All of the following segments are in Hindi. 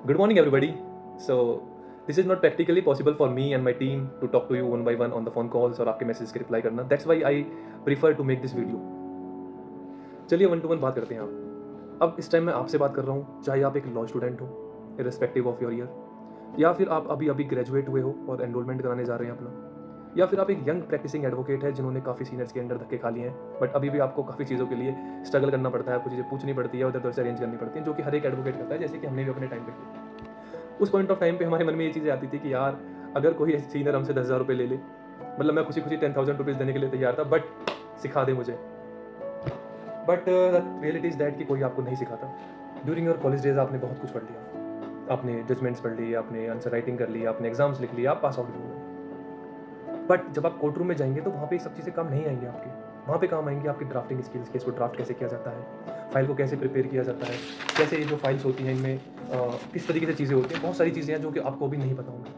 Good morning, everybody. So, this is not practically possible for me and my team to talk to you one by one on the phone calls और आपके मैसेज के रिप्लाई करना. That's why I prefer to make this video. चलिए वन टू वन बात करते हैं अब इस टाइम मैं आपसे बात कर रहा हूँ, चाहे आप एक लॉ स्टूडेंट हो, इर्रेस्पेक्टिव ऑफ योर ईयर, या फिर आप अभी अभी ग्रेजुएट हुए हो और एनरोलमेंट कराने जा रहे हैं अपना, या फिर आप एक यंग प्रैक्टिसिंग एडवोकेट है जिन्होंने काफ़ी सीनियर्स के अंडर धक्के खा लिए हैं, बट अभी भी आपको काफ़ी चीज़ों के लिए स्ट्रगल करना पड़ता है, आपको चीज़ें पूछनी पड़ती है, उधर उधर से अरेंज करनी पड़ती हैं, जो कि हर एक एडवोकेट करता है, जैसे कि हमने भी अपने टाइम पे किया. उस पॉइंट ऑफ टाइम पे हमारे मन में ये चीज़ें आती थी कि यार अगर कोई सीनियर हमसे 10,000 रुपये ले ले, मतलब मैं खुशी खुशी 10,000 रुपीज़ देने के लिए तैयार था, बट सिखा दे मुझे. बट रियलिटी इज़ दैट कि कोई आपको नहीं सिखाता. ड्यूरिंग योर कॉलेज डेज आपने बहुत कुछ पढ़ लिया, आपने जजमेंट्स पढ़ ली, आपने आंसर राइटिंग कर ली, आपने एग्जाम्स लिख लिया, आप पास आउट भी हुए. बट जब आप कोर्ट रूम में जाएंगे तो वहाँ पे सब चीज़ें काम नहीं आएंगी आपके. वहाँ पे काम आएंगी आपकी ड्राफ्टिंग स्किल्स, केस को ड्राफ्ट कैसे किया जाता है, फाइल को कैसे प्रिपेयर किया जाता है, कैसे ये जो फाइल्स होती हैं इनमें किस तरीके से चीज़ें होती हैं. बहुत सारी चीज़ें हैं जो कि आपको अभी नहीं पता होंगी.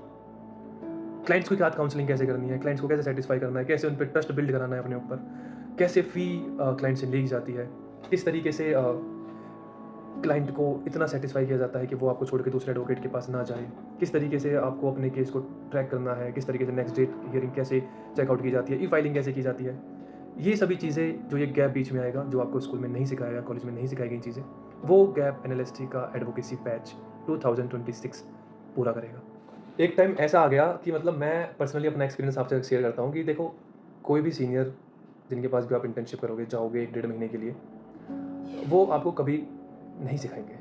क्लाइंट्स के साथ काउंसलिंग कैसे करनी है, क्लाइंट्स को कैसे सेटिस्फाई करना है, कैसे उन पर ट्रस्ट बिल्ड कराना है अपने ऊपर, कैसे फ़ी क्लाइंट से ली जाती है, किस तरीके से क्लाइंट को इतना सेटिस्फाई किया जाता है कि वो आपको छोड़ के दूसरे एडवोकेट के पास ना जाए, किस तरीके से आपको अपने केस को ट्रैक करना है, किस तरीके से नेक्स्ट डेट हियरिंग कैसे चेकआउट की जाती है, ई फाइलिंग कैसे की जाती है. ये सभी चीज़ें जो ये गैप बीच में आएगा, जो आपको स्कूल में नहीं सिखाया गया, कॉलेज में नहीं सिखाई गई चीज़ें, वो गैप एनएलएसटी का एडवोकेसी बैच 2026 पूरा करेगा. एक टाइम ऐसा आ गया कि मतलब मैं पर्सनली अपना एक्सपीरियंस आपसे शेयर करता हूँ कि देखो, कोई भी सीनियर जिनके पास भी आप इंटर्नशिप करोगे, जाओगे 1-1.5 महीने के लिए, वो आपको कभी नहीं सिखाएंगे.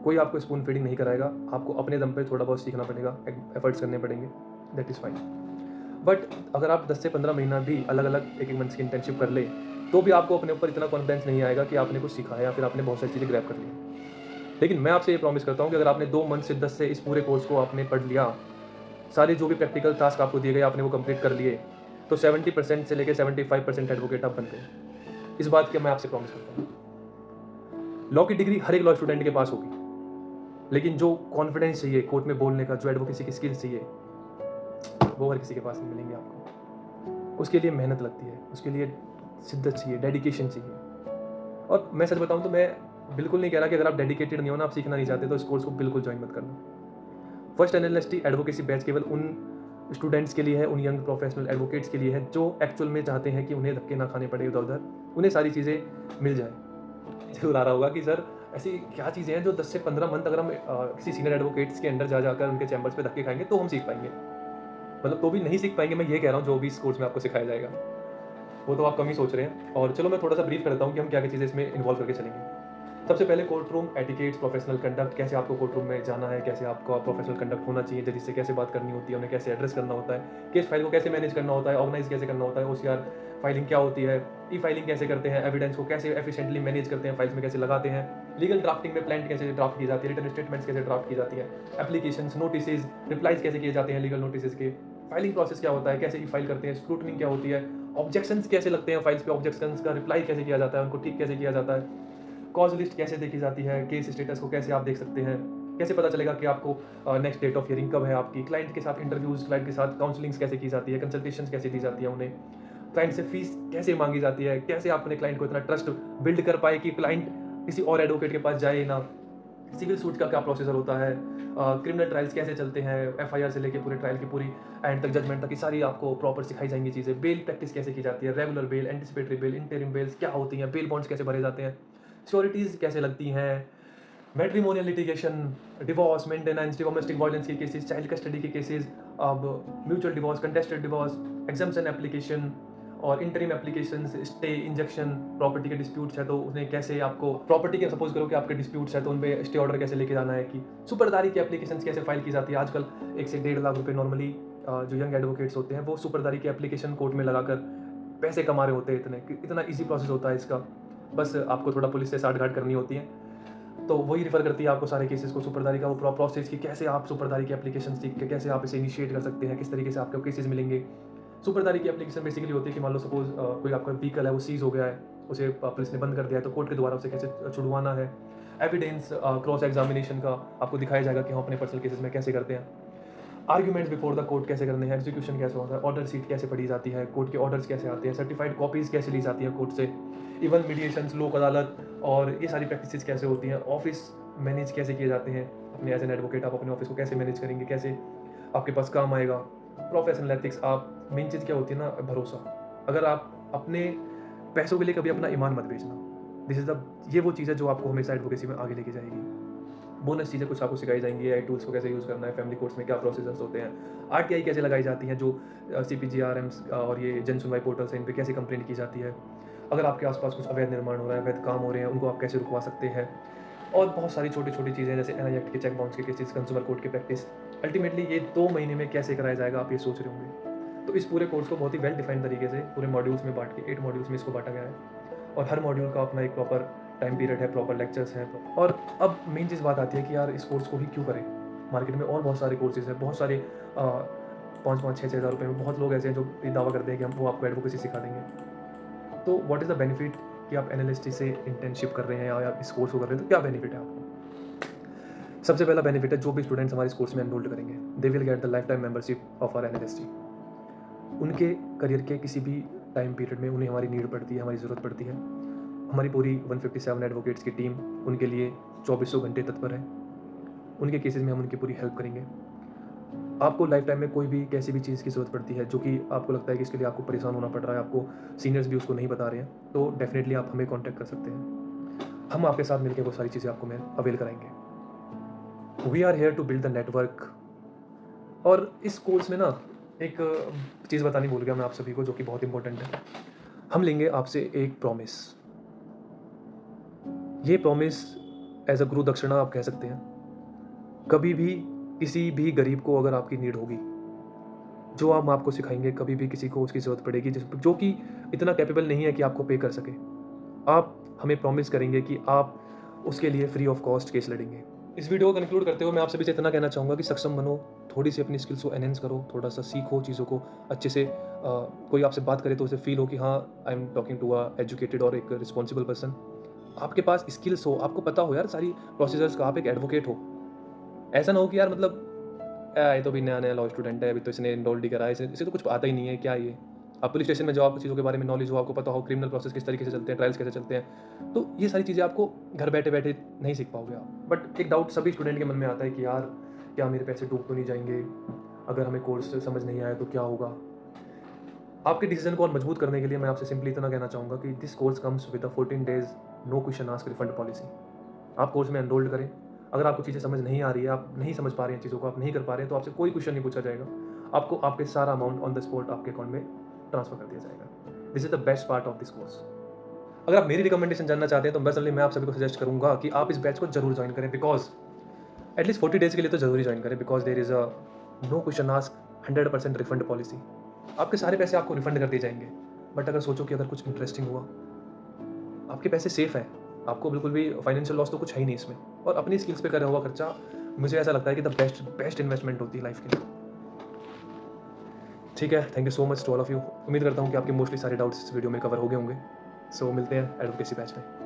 कोई आपको स्पून फीडिंग नहीं कराएगा. आपको अपने दम पे थोड़ा बहुत सीखना पड़ेगा, एफर्ट्स करने पड़ेंगे, दैट इज़ फाइन. बट अगर आप 10 से 15 महीना भी अलग अलग एक मंथ की इंटर्नशिप कर ले, तो भी आपको अपने ऊपर इतना कॉन्फिडेंस नहीं आएगा कि आपने कुछ सीखा है या फिर आपने बहुत सारी चीज़ें ग्रैब कर ली. लेकिन मैं आपसे ये प्रॉमिस करता हूँ कि अगर आपने 2 मंथ से 10 से इस पूरे कोर्स को आपने पढ़ लिया, सारे जो भी प्रैक्टिकल टास्क आपको दिए गए आपने वो कंप्लीट कर लिए, तो 70% से लेकर 75% एडवोकेट आप बन गए. इस बात की मैं आपसे प्रॉमिस करता हूँ. लॉ की डिग्री हर एक लॉ स्टूडेंट के पास होगी, लेकिन जो कॉन्फिडेंस चाहिए कोर्ट में बोलने का, जो एडवोकेसी की स्किल्स चाहिए, वो हर किसी के पास नहीं मिलेंगे आपको. उसके लिए मेहनत लगती है, उसके लिए शिद्दत चाहिए, डेडिकेशन चाहिए. और मैं सच बताऊं तो मैं बिल्कुल नहीं कह रहा कि अगर आप डेडिकेटेड नहीं हो ना, आप सीखना नहीं चाहते, तो इस कोर्स को बिल्कुल ज्वाइन मत करना. फर्स्ट एनएलएसटी एडवोकेसी बैच केवल उन स्टूडेंट्स के लिए है, उन यंग प्रोफेशनल एडवोकेट्स के लिए है जो एक्चुअल में चाहते हैं कि उन्हें धक्के ना खाने पड़े इधर उधर, उन्हें सारी चीज़ें मिल जाए. जरूर आ रहा होगा कि सर ऐसी क्या चीज़ें हैं जो 10 से 15 मंथ अगर हम किसी सीनियर एडवोकेट्स के अंडर जाकर उनके चैम्बर्स पे धक्के खाएंगे तो हम सीख पाएंगे. मतलब तो भी नहीं सीख पाएंगे, मैं ये कह रहा हूँ. जो भी इस कोर्स में आपको सिखाया जाएगा वो तो आप कम ही सोच रहे हैं. और चलो मैं थोड़ा सा ब्रीफ करता हूँ कि हम क्या क्या चीज़ें इसमें इन्वॉल्व करके चलेंगे. सबसे पहले court room etiquettes, professional conduct, कैसे आपको कोर्ट रूम में जाना है, कैसे आपका प्रोफेशनल कंडक्ट होना चाहिए, जज से कैसे बात करनी होती है, उन्हें कैसे एड्रेस करना होता है, केस फाइल को कैसे मैनेज करना होता है, ऑर्गेनाइज कैसे करना होता है, ओसीआर फाइलिंग क्या होती है, ई फाइलिंग कैसे करते हैं, एविडेंस को कैसे एफिशिएंटली मैनेज करते हैं, फाइल्स में कैसे लगाते हैं, लीगल ड्राफ्टिंग में प्लान कैसे ड्राफ्ट की जाती है, रिटर्न स्टेटमेंट्स कैसे ड्राफ्ट की जाती है, एप्लीकेशंस, नोटिसेज, रिप्लाईज कैसे किए जाते हैं लीगल नोटिसेज के, फाइलिंग प्रोसेस क्या होता है, कैसे ई फाइल करते हैं, स्क्रूटनिंग क्या होती है, ऑब्जेक्शंस कैसे लगते हैं फाइल्स पे, ऑब्जेक्शंस का रिप्लाई कैसे किया जाता है, उनको ठीक कैसे किया जाता है, कॉज लिस्ट कैसे देखी जाती है, केस स्टेटस को कैसे आप देख सकते हैं, कैसे पता चलेगा कि आपको नेक्स्ट डेट ऑफ हियरिंग कब है आपकी, क्लाइंट के साथ इंटरव्यूज, क्लाइंट के साथ काउंसलिंग्स कैसे की जाती है, कंसल्टेशन कैसे दी जाती है उन्हें, क्लाइंट से फीस कैसे मांगी जाती है, कैसे आप अपने क्लाइंट को इतना ट्रस्ट बिल्ड कर पाए कि क्लाइंट किसी और एडवोकेट के पास जाए ना, सिविल सूट का क्या प्रोसीजर होता है, क्रिमिनल ट्रायल्स कैसे चलते हैं, एफआईआर से लेके पूरे ट्रायल की पूरी एंड तक जजमेंट तक की सारी आपको प्रॉपर सिखाई जाएंगी चीज़ें. बेल प्रैक्टिस कैसे की जाती है, regular bail, anticipatory bail, interim bails क्या होती हैं, बेल बॉन्ड्स कैसे भरे जाते हैं, श्योरिटीज़ कैसे लगती हैं, matrimonial litigation, divorce, maintenance, domestic violence के केसेस, चाइल्ड कस्टडी के केसेस, अब mutual divorce, contested divorce, exemption application और interim applications, stay, injection, property के डिस्प्यूट्स है तो उन्हें कैसे आपको प्रॉपर्टी के सपोज करो कि आपके डिस्प्यूट्स है तो उन पे स्टे ऑर्डर कैसे लेके जाना है, कि सुपरदारी की एप्लीकेशंस कैसे फाइल की जाती है. आजकल 1 से 1.5 लाख रुपए नॉर्मली जो यंग एडवोकेट्स होते हैं वो सुपरदारी की एप्लीकेशन कोर्ट में लगाकर पैसे कमा रहे होते हैं. इतना ईजी प्रोसेस होता है इसका, बस आपको थोड़ा पुलिस से साठ गांठ करनी होती है. तो वही रिफर करती है आपको सारे केसेस को, सुपरदारी का वो प्रोसेस की कैसे आप सुपरदारी की एप्लीकेशन सीख के कैसे आप इसे इनिशिएट कर सकते हैं, किस तरीके से आपको केसेस मिलेंगे. सुपरदारी की एप्लीकेशन बेसिकली होती है कि मान लो सपोज कोई आपका व्हीकल है वो सीज हो गया है, उसे पुलिस ने बंद कर दिया है, तो कोर्ट के द्वारा उसे कैसे छुड़वाना है. एविडेंस क्रॉस एग्जामिनेशन का आपको दिखाया जाएगा कि हम अपने पर्सनल केसेस में कैसे करते हैं. आर्ग्यूमेंट्स बिफोर द कोर्ट कैसे करने हैं, एग्जीक्यूशन कैसे होता है, ऑर्डर सीट कैसे पढ़ी जाती है, कोर्ट के ऑर्डर्स कैसे आते हैं, सर्टिफाइड कॉपीज़ कैसे ली जाती है कोर्ट से, इवन मीडिएशंस, लोक अदालत और ये सारी प्रैक्टिसेस कैसे होती हैं, ऑफिस मैनेज कैसे किए जाते हैं अपने एज एन एडवोकेट, आप अपने ऑफिस को कैसे मैनेज करेंगे, कैसे आपके पास काम आएगा, प्रोफेशनल एथिक्स। आप मेन चीज़ क्या होती है ना, भरोसा। अगर आप अपने पैसों के लिए कभी अपना ईमान मत बेचना। दिस इज़ द ये वो चीज़ है जो आपको हमेशा एडवोकेसी में आगे लेके जाएगी। बोनस चीज़ें कुछ आपको सिखाई जाएंगी, एआई टूल्स को कैसे यूज़ करना है, फैमिली कोर्ट्स में क्या प्रोसीजर्स होते हैं, आरटीआई कैसे लगाई जाती हैं, जो सीपीजीआरएम्स और ये जन सुनवाई पोर्टल्स हैं, इन पे कैसे कंप्लेंट की जाती है। अगर आपके आसपास कुछ अवैध निर्माण हो रहा है, अवैध काम हो रहे हैं, उनको आप कैसे रुकवा सकते हैं। और बहुत सारी छोटी छोटी चीज़ें जैसे एनआई एक्ट के चेक बाउंस के केसेस, कंज्यूमर कोर्ट की प्रैक्टिस। अल्टीमेटली ये 2 महीने में कैसे कराया जाएगा, आप ये सोच रहे होंगे। तो इस पूरे कोर्स को बहुत ही वेल डिफाइंड तरीके से पूरे मॉड्यूल्स में बांट के 8 मॉड्यूल्स में इसको बांटा गया है, और हर मॉड्यूल का अपना एक प्रॉपर टाइम पीरियड है, प्रॉपर लेक्चर्स हैं। और अब मेन चीज़ बात आती है कि यार इस कोर्स को ही क्यों करें। मार्केट में और बहुत सारे कोर्सेज हैं, बहुत सारे 5-5, 6-6 हज़ार रुपये में बहुत लोग ऐसे हैं जो ये दावा करते हैं कि हम वो आपको एडवोकेसी सिखा देंगे। तो व्हाट इज़ द बेनिफिट कि आप एनालिस्ट से इंटर्नशिप कर रहे हैं या आप इस कोर्स को कर रहे हैं, तो क्या बेनिफिट है आपको। सबसे पहला बेनिफिट है, जो भी स्टूडेंट्स हमारे इस कोर्स में एनरोल्ड करेंगे, they will get the lifetime membership of our analyst. उनके करियर के किसी भी टाइम पीरियड में उन्हें हमारी नीड पड़ती है, हमारी ज़रूरत पड़ती है, हमारी पूरी 157 एडवोकेट्स की टीम उनके लिए 2400 घंटे तत्पर है। उनके केसेस में हम उनकी पूरी हेल्प करेंगे। आपको लाइफ टाइम में कोई भी कैसी भी चीज़ की ज़रूरत पड़ती है जो कि आपको लगता है कि इसके लिए आपको परेशान होना पड़ रहा है, आपको सीनियर्स भी उसको नहीं बता रहे हैं, तो डेफिनेटली आप हमें कॉन्टैक्ट कर सकते हैं। हम आपके साथ मिलकर वो सारी चीज़ें आपको मैं अवेल कराएंगे। We are here to build the network. और इस कोर्स में ना एक चीज़ बतानी भूल गया मैं आप सभी को, जो कि बहुत इंपॉर्टेंट है। हम लेंगे आपसे एक प्रॉमिस। ये प्रॉमिस एज अ गुरु दक्षिणा आप कह सकते हैं। कभी भी किसी भी गरीब को अगर आपकी नीड होगी, जो हम आपको सिखाएंगे, कभी भी किसी को उसकी ज़रूरत पड़ेगी जो कि इतना कैपेबल नहीं है कि आपको पे कर सके, आप हमें प्रॉमिस करेंगे कि आप उसके लिए फ्री ऑफ कॉस्ट केस लड़ेंगे। इस वीडियो को कंक्लूड करते हुए मैं आप सभी से इतना कहना चाहूँगा कि सक्षम बनो, थोड़ी सी अपनी स्किल्स को एनहेंस करो, थोड़ा सा सीखो चीज़ों को अच्छे से। कोई आपसे बात करे तो उसे फील हो कि हाँ, I am talking to a educated और एक रिस्पॉन्सिबल पर्सन। आपके पास स्किल्स हो, आपको पता हो यार सारी प्रोसीजर्स का, आप एक एडवोकेट हो। ऐसा ना हो कि यार मतलब ये तो भी नया नया लॉ स्टूडेंट है, अभी तो इसने एनरोल्ड ही करा है, इसे तो कुछ आता ही नहीं है, क्या ये। आप पुलिस स्टेशन में जाओ, आपको चीज़ों के बारे में नॉलेज हो, आपको पता हो क्रिमिनल प्रोसेस किस तरीके से चलते हैं, ट्रायल्स कैसे चलते हैं, तो ये सारी चीज़ें आपको घर बैठे बैठे नहीं सीख पाओगे आप। बट एक डाउट सभी स्टूडेंट के मन में आता है कि यार क्या मेरे पैसे डूब तो नहीं जाएंगे, अगर हमें कोर्स समझ नहीं आया तो क्या होगा। आपके डिसीजन को और मजबूत करने के लिए मैं आपसे सिंपली इतना कहना चाहूँगा कि this course comes with a 14 days no question ask refund policy. आप कोर्स में एनरोल्ड करें। अगर आपको चीज़ें समझ नहीं आ रही है, आप नहीं समझ पा रहे हैं चीज़ों को, आप नहीं कर पा रहे हैं, तो आपसे कोई क्वेश्चन नहीं पूछा जाएगा। आपको आपके सारा अमाउंट ऑन द स्पॉट आपके अकाउंट में ट्रांसफर कर दिया जाएगा। This is the best part of this course. अगर आप मेरी रिकमेंडेशन जानना चाहते हैं तो पर्सनली मैं आप सभी को सजेस्ट करूंगा कि आप इस बैच को जरूर ज्वाइन करें, बिकॉज एटलीस्ट 40 डेज के लिए तो जरूरी ज्वाइन करें, because there is a no question ask 100% refund policy. आपके सारे पैसे आपको रिफंड कर दिए जाएंगे। बट अगर सोचो कि अगर कुछ इंटरेस्टिंग हुआ, आपके पैसे सेफ हैं, आपको बिल्कुल भी फाइनेंशियल लॉस तो कुछ है ही नहीं इसमें, और अपनी स्किल्स पे करा हुआ खर्चा मुझे ऐसा लगता है कि द बेस्ट इन्वेस्टमेंट होती है लाइफ के लिए। ठीक है, thank you so much to all of you. उम्मीद करता हूँ कि आपके मोस्टली सारे डाउट्स इस वीडियो में कवर हो गए होंगे। सो मिलते हैं एडवोकेसी बैच में।